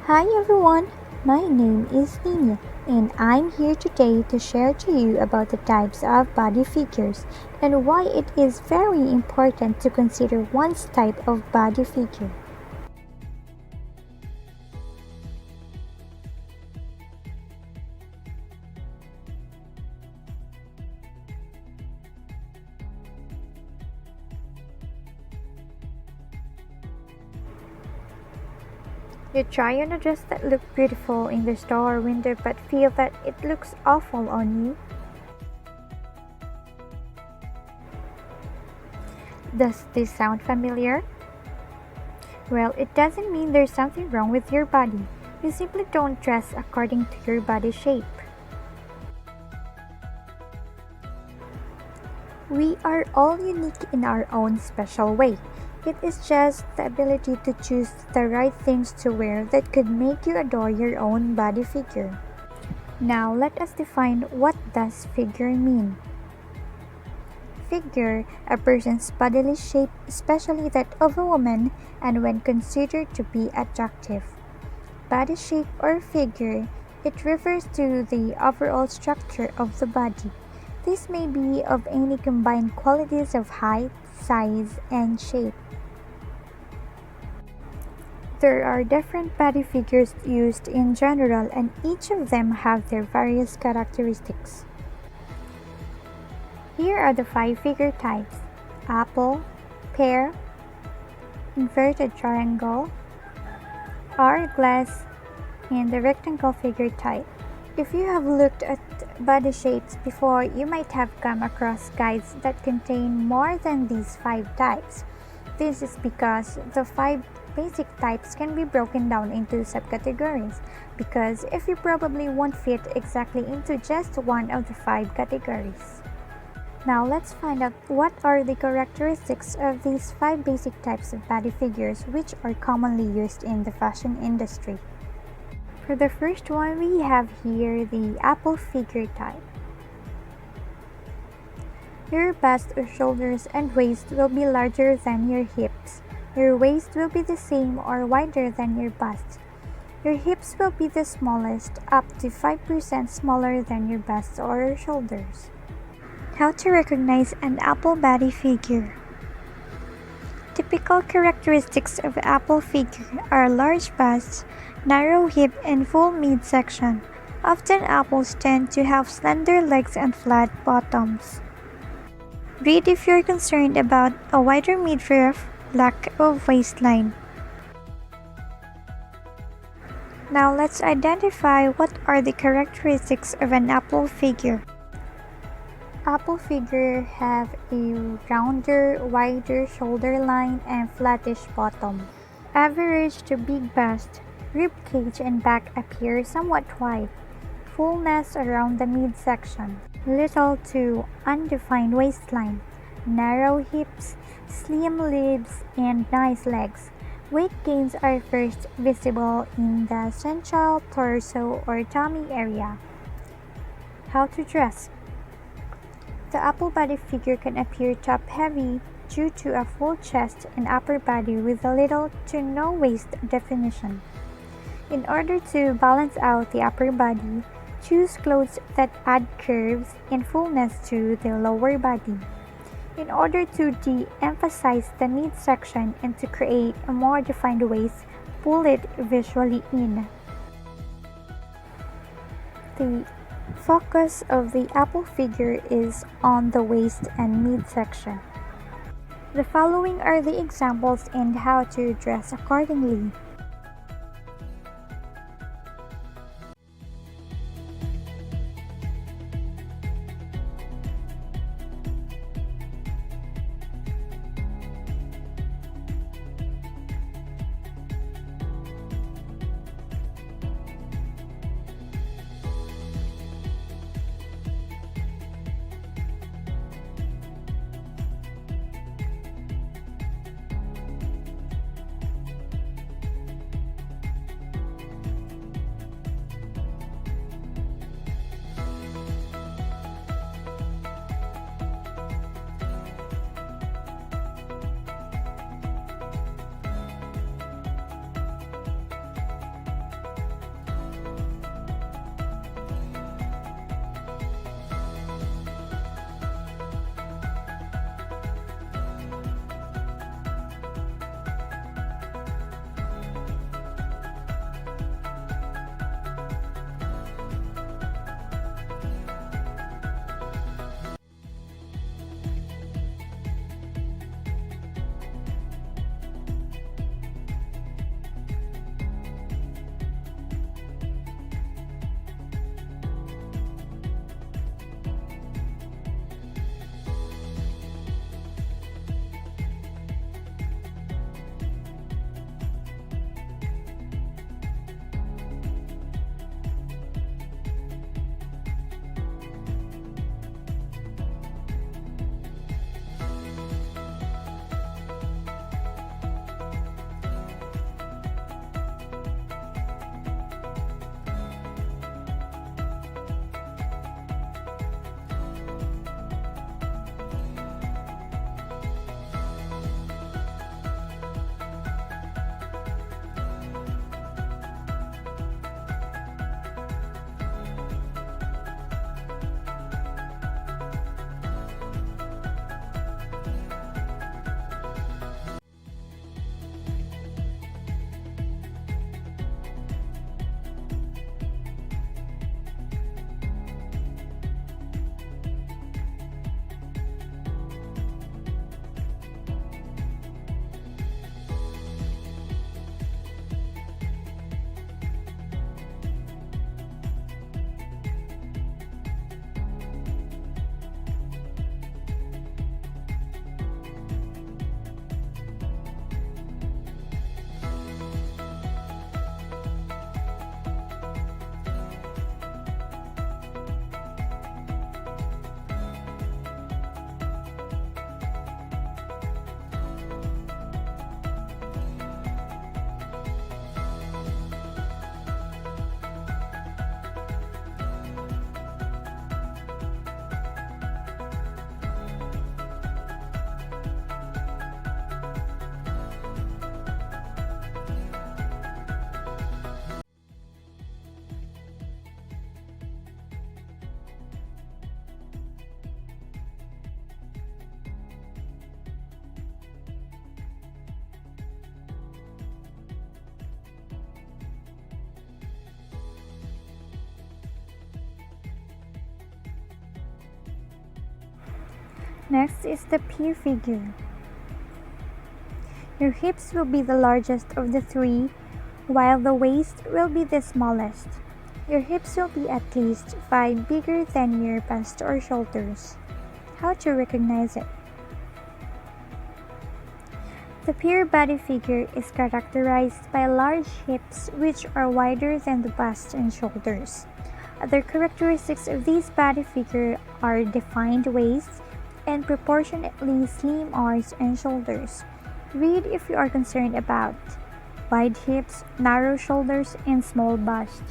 Hi everyone, my name is Nina and I'm here today to share to you about the types of body figures and why it is very important to consider one's type of body figure. You try on a dress that looks beautiful in the store window but feel that it looks awful on you. Does this sound familiar? Well, it doesn't mean there's something wrong with your body. You simply don't dress according to your body shape. We are all unique in our own special way. It is just the ability to choose the right things to wear that could make you adore your own body figure. Now let us define what does figure mean. Figure, a person's bodily shape, especially that of a woman, and when considered to be attractive. Body shape or figure, it refers to the overall structure of the body. This may be of any combined qualities of height, size, and shape. There are different body figures used in general and each of them have their various characteristics. Here are the 5 figure types: apple, pear, inverted triangle, hourglass, and the rectangle figure type. If you have looked at body shapes before, you might have come across guides that contain more than these 5 types. This is because the 5 basic types can be broken down into subcategories, because if you probably won't fit exactly into just one of the 5 categories. Now let's find out what are the characteristics of these 5 basic types of body figures which are commonly used in the fashion industry. For the first one, we have here the apple figure type. Your bust or shoulders and waist will be larger than your hips. Your waist will be the same or wider than your bust. Your hips will be the smallest, up to 5% smaller than your bust or your shoulders. How to recognize an apple body figure. Typical characteristics of apple figure are large bust, narrow hip, and full midsection. Often apples tend to have slender legs and flat bottoms. Read if you're concerned about a wider midriff, lack of waistline. Now let's identify what are the characteristics of an apple figure. Apple figure have a rounder, wider shoulder line and flattish bottom. Average to big bust, rib cage and back appear somewhat wide. Fullness around the midsection. Little to undefined waistline. Narrow hips, slim lips, and nice legs. Weight gains are first visible in the central torso or tummy area. How to dress. The apple body figure can appear top-heavy due to a full chest and upper body with a little to no waist definition. In order to balance out the upper body, choose clothes that add curves and fullness to the lower body. In order to de-emphasize the midsection and to create a more defined waist, pull it visually in. The focus of the apple figure is on the waist and midsection. The following are the examples and how to dress accordingly. Next is the pear figure. Your hips will be the largest of the three, while the waist will be the smallest. Your hips will be at least 5 bigger than your bust or shoulders. How to recognize it? The pear body figure is characterized by large hips which are wider than the bust and shoulders. Other characteristics of this body figure are defined waist and proportionately slim arms and shoulders. Read if you are concerned about wide hips, narrow shoulders, and small bust.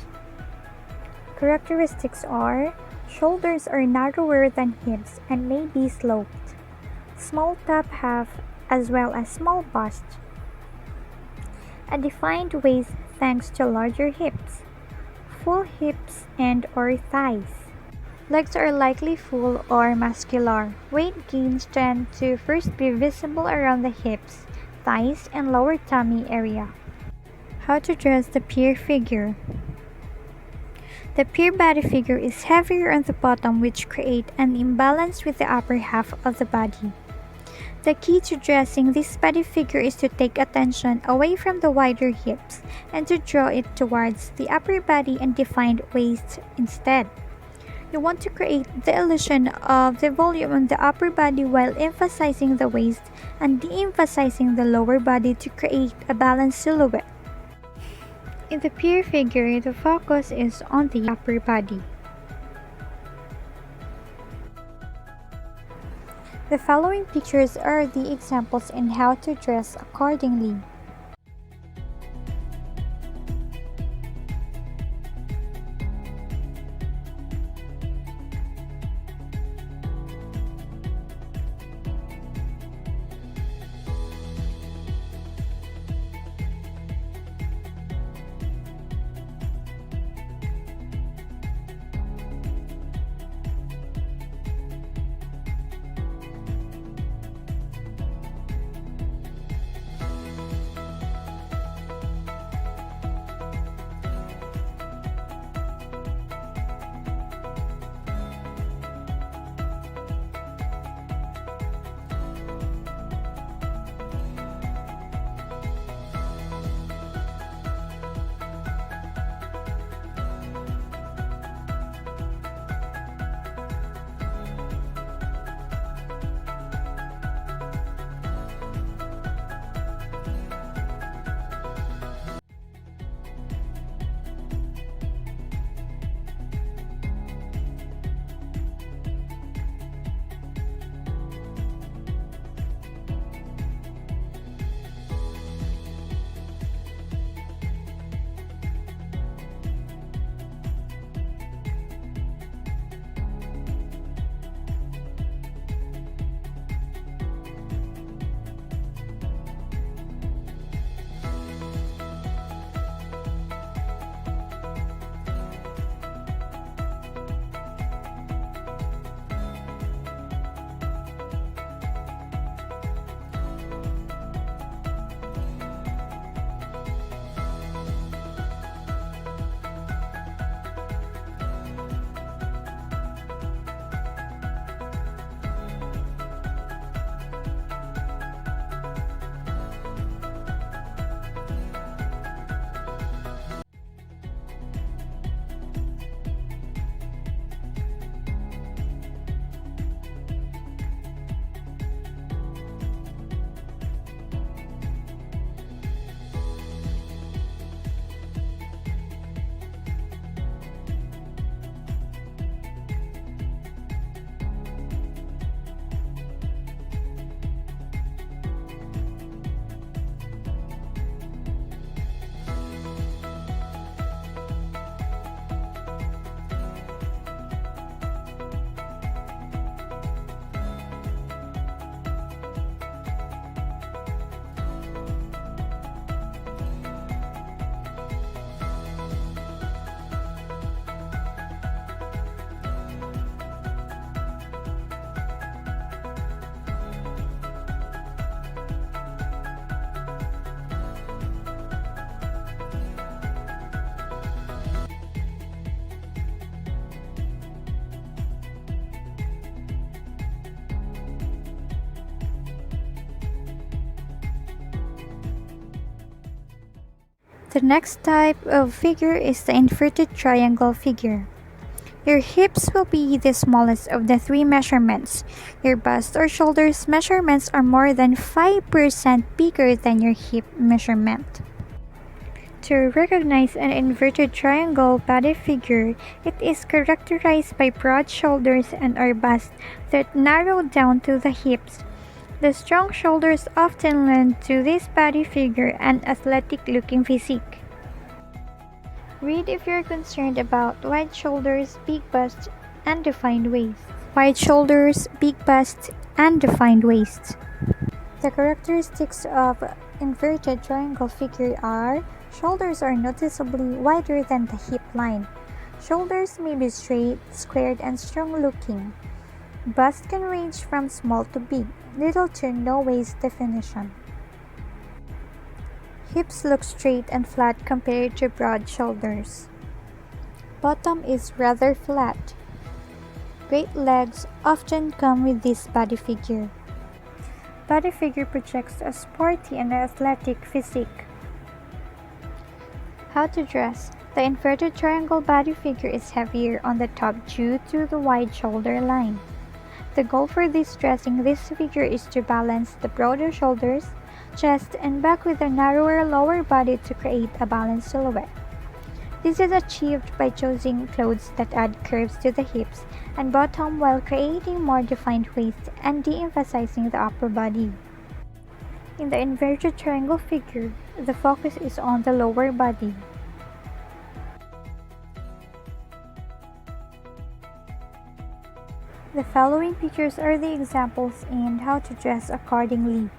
Characteristics are shoulders are narrower than hips and may be sloped. Small top half as well as small bust. A defined waist thanks to larger hips. Full hips and or thighs. Legs are likely full or muscular. Weight gains tend to first be visible around the hips, thighs, and lower tummy area. How to dress the pear figure? The pear body figure is heavier on the bottom, which create an imbalance with the upper half of the body. The key to dressing this body figure is to take attention away from the wider hips and to draw it towards the upper body and defined waist instead. You want to create the illusion of the volume on the upper body while emphasizing the waist and de-emphasizing the lower body to create a balanced silhouette. In the pear figure, the focus is on the upper body. The following pictures are the examples in how to dress accordingly. The next type of figure is the inverted triangle figure. Your hips will be the smallest of the three measurements. Your bust or shoulders measurements are more than 5% bigger than your hip measurement. To recognize an inverted triangle body figure, it is characterized by broad shoulders and or bust that narrow down to the hips. The strong shoulders often lend to this body figure an athletic-looking physique. Read if you're concerned about wide shoulders, big bust, and defined waist. Wide shoulders, big bust, and defined waist. The characteristics of inverted triangle figure are: shoulders are noticeably wider than the hip line. Shoulders may be straight, squared, and strong-looking. Bust can range from small to big, little to no waist definition. Hips look straight and flat compared to broad shoulders. Bottom is rather flat. Great legs often come with this body figure. Body figure projects a sporty and athletic physique. How to dress. The inverted triangle body figure is heavier on the top due to the wide shoulder line. The goal for dressing this figure is to balance the broader shoulders, chest, and back with a narrower lower body to create a balanced silhouette. This is achieved by choosing clothes that add curves to the hips and bottom while creating more defined waist and de-emphasizing the upper body. In the inverted triangle figure, the focus is on the lower body. The following pictures are the examples in how to dress accordingly.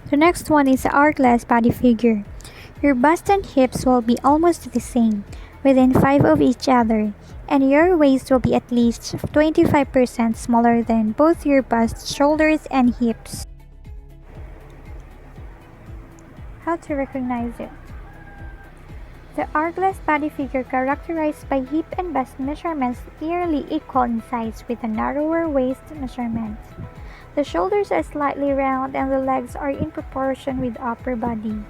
The next one is the hourglass body figure. Your bust and hips will be almost the same, within 5 of each other, and your waist will be at least 25% smaller than both your bust, shoulders, and hips. How to recognize it? The hourglass body figure characterized by hip and bust measurements nearly equal in size with a narrower waist measurement. The shoulders are slightly round and the legs are in proportion with upper body.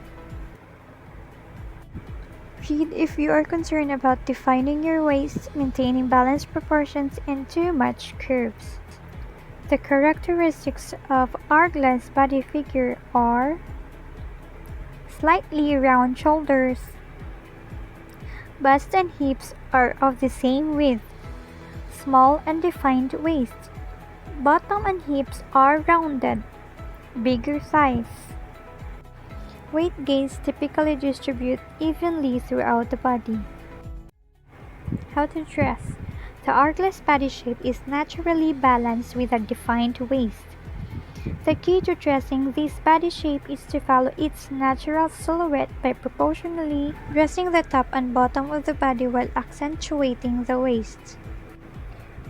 Read if you are concerned about defining your waist, maintaining balanced proportions, and too much curves. The characteristics of hourglass body figure are slightly round shoulders. Bust and hips are of the same width. Small and defined waist. Bottom and hips are rounded. Bigger thighs. Weight gains typically distribute evenly throughout the body. How to dress. The hourglass body shape is naturally balanced with a defined waist. The key to dressing this body shape is to follow its natural silhouette by proportionally dressing the top and bottom of the body while accentuating the waist.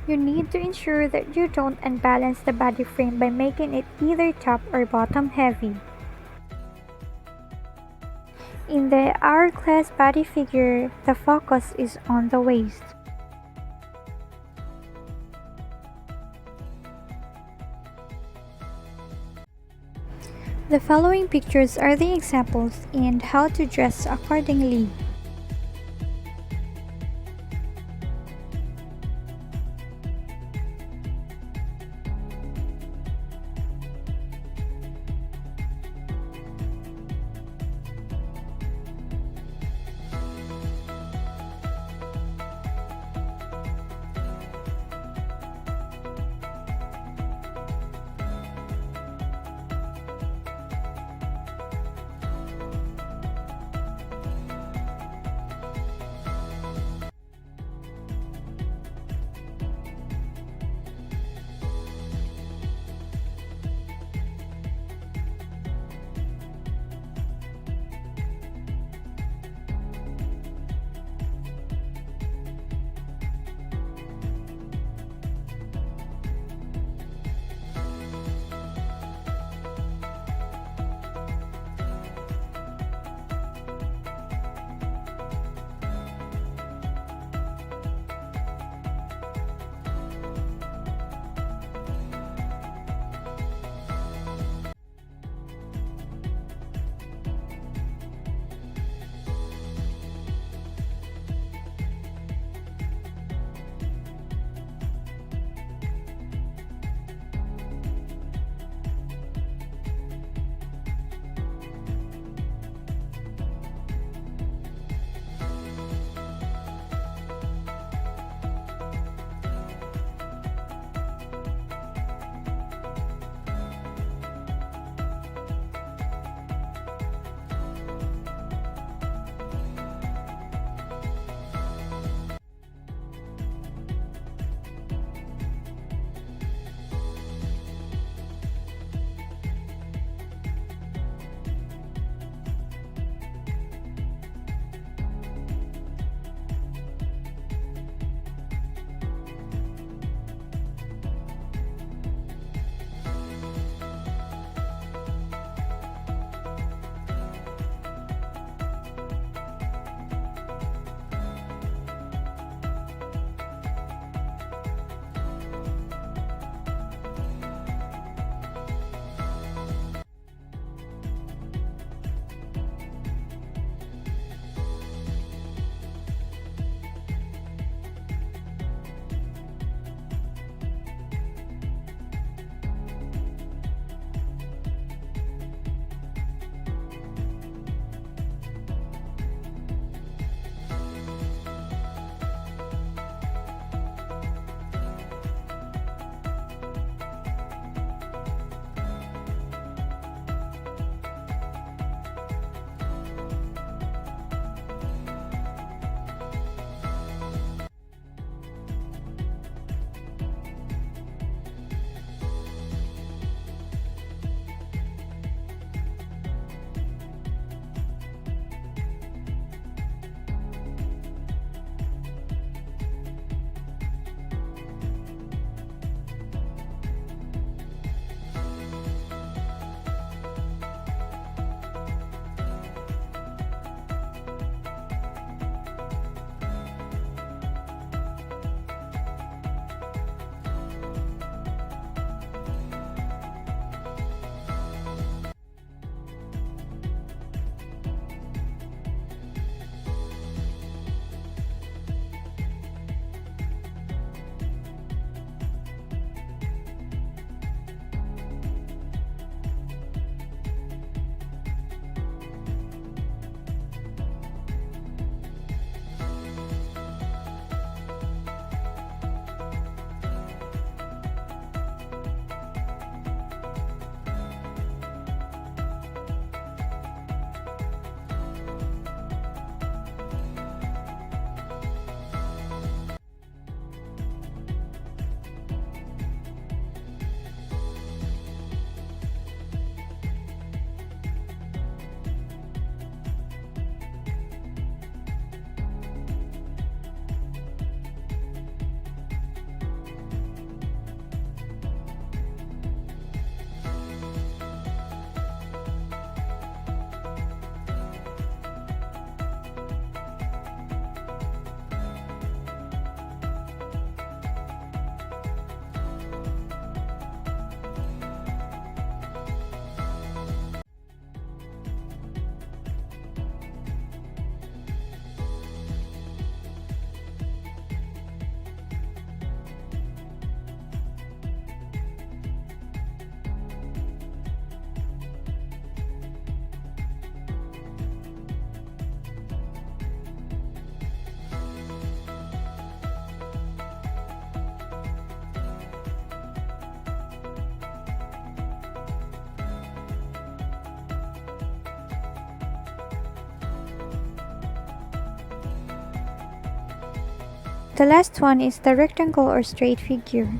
You need to ensure that you don't unbalance the body frame by making it either top or bottom heavy. In the hourglass body figure, the focus is on the waist. The following pictures are the examples and how to dress accordingly. The last one is the rectangle or straight figure.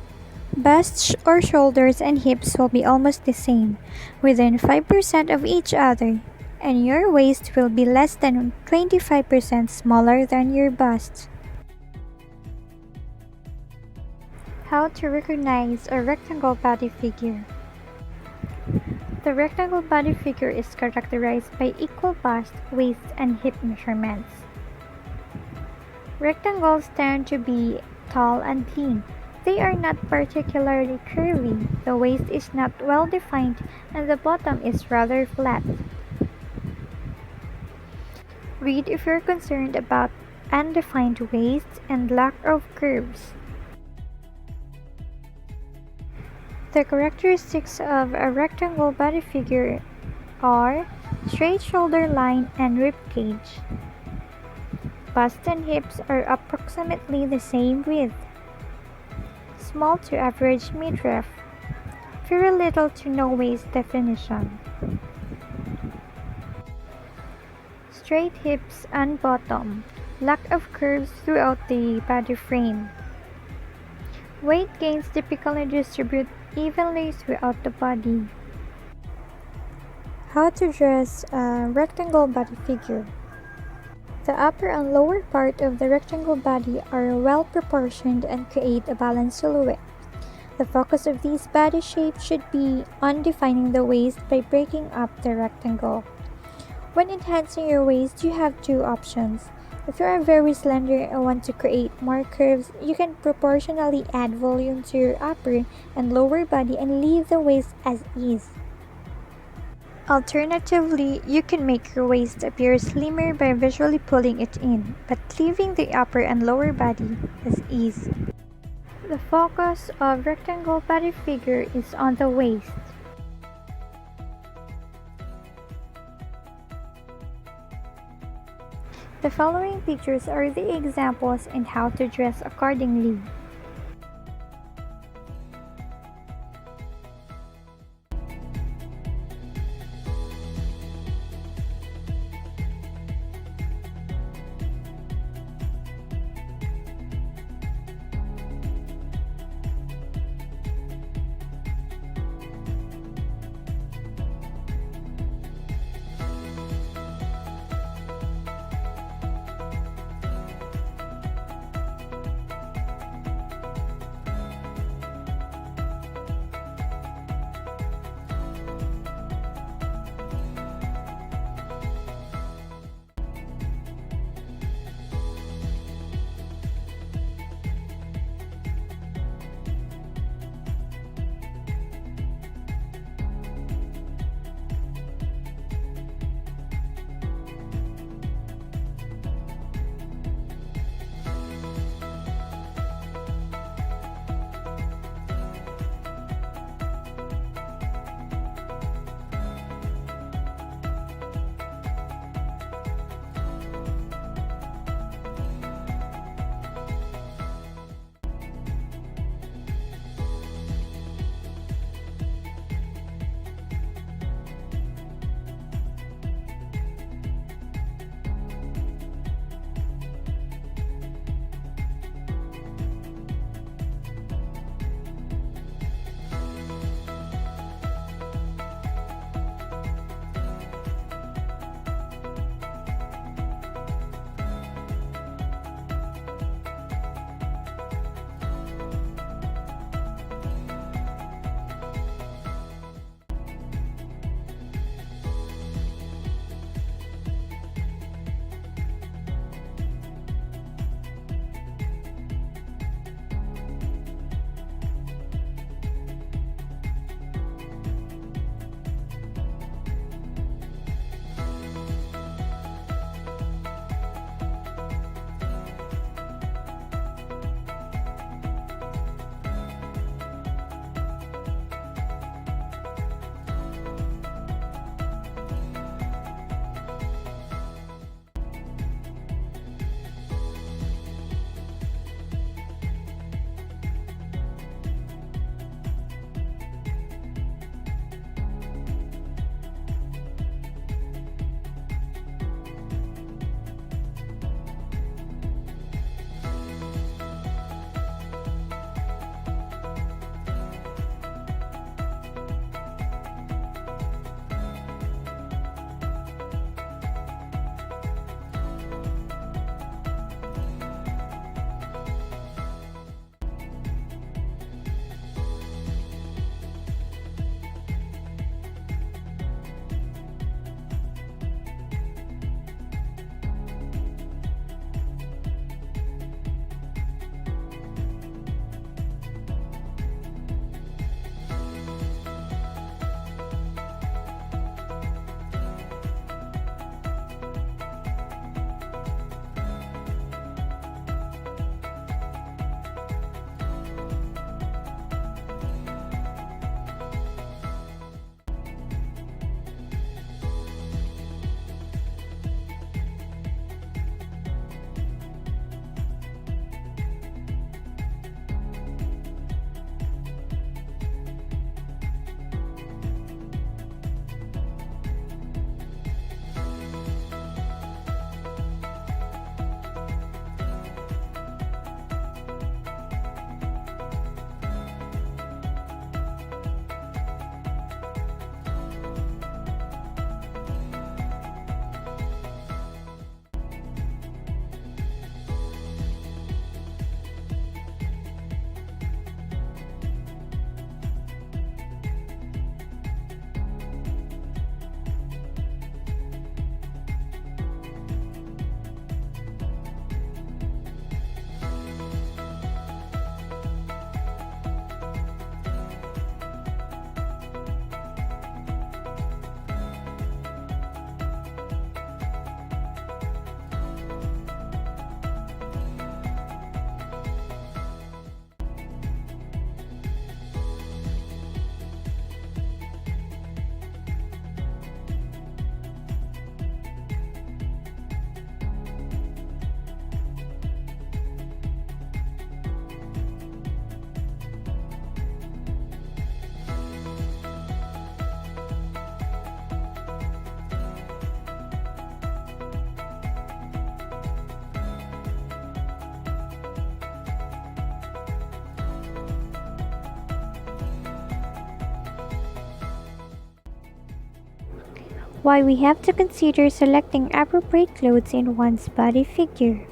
Busts or shoulders and hips will be almost the same, within 5% of each other, and your waist will be less than 25% smaller than your bust. How to recognize a rectangle body figure. The rectangle body figure is characterized by equal bust, waist, and hip measurements. Rectangles tend to be tall and lean. They are not particularly curvy, the waist is not well defined, and the bottom is rather flat. Read if you're concerned about undefined waist and lack of curves. The characteristics of a rectangle body figure are straight shoulder line and rib cage. Bust and hips are approximately the same width. Small to average midriff. Very little to no waist definition. Straight hips and bottom. Lack of curves throughout the body frame. Weight gains typically distribute evenly throughout the body. How to dress a rectangle body figure. The upper and lower part of the rectangle body are well proportioned and create a balanced silhouette. The focus of these body shapes should be on defining the waist by breaking up the rectangle. When enhancing your waist, you have two options. If you are very slender and want to create more curves, you can proportionally add volume to your upper and lower body and leave the waist as is. Alternatively, you can make your waist appear slimmer by visually pulling it in, but leaving the upper and lower body as is. The focus of rectangle body figure is on the waist. The following pictures are the examples and how to dress accordingly. why we have to consider selecting appropriate clothes in one's body figure.